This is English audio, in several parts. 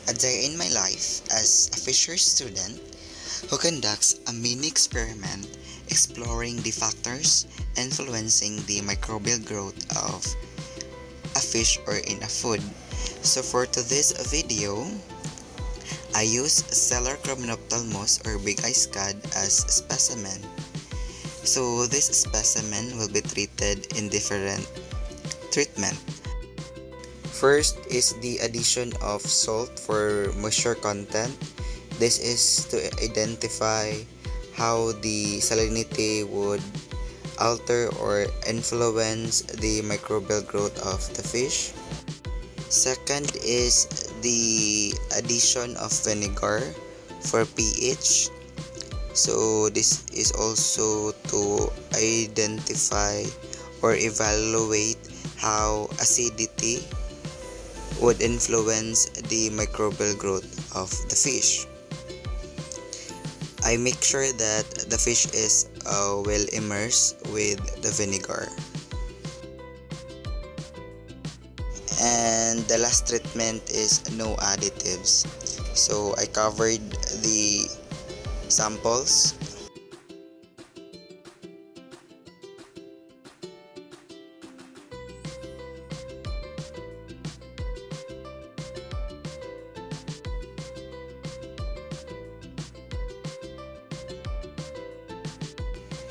A day in my life as a fisher student who conducts a mini experiment exploring the factors influencing the microbial growth of a fish or in a food. So for today's video, I use Celarcromnophthalmos or big eye scad as a specimen. So this specimen will be treated in different treatment. First is the addition of salt for moisture content. This is to identify how the salinity would alter or influence the microbial growth of the fish. Second is the addition of vinegar for pH. So this is also to identify or evaluate how acidity would influence the microbial growth of the fish. I make sure that the fish is well immersed with the vinegar. And the last treatment is no additives. So I covered the samples.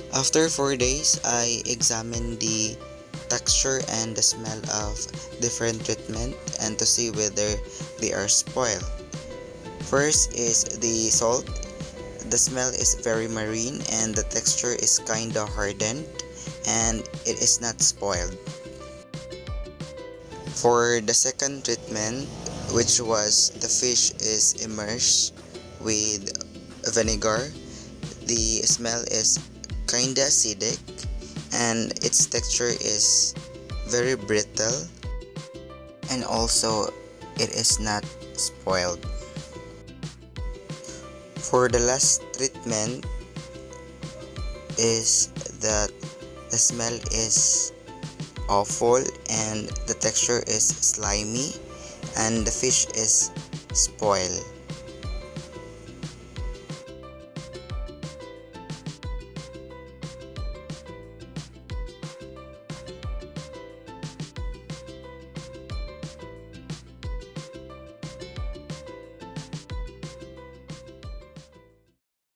After 4 days, I examined the texture and the smell of different treatment and to see whether they are spoiled. First is the salt. The smell is very marine and the texture is kinda hardened and it is not spoiled. For the second treatment, which was the fish is immersed with vinegar, the smell is kinda acidic and its texture is very brittle and also it is not spoiled. For the last treatment is that the smell is awful and the texture is slimy and the fish is spoiled.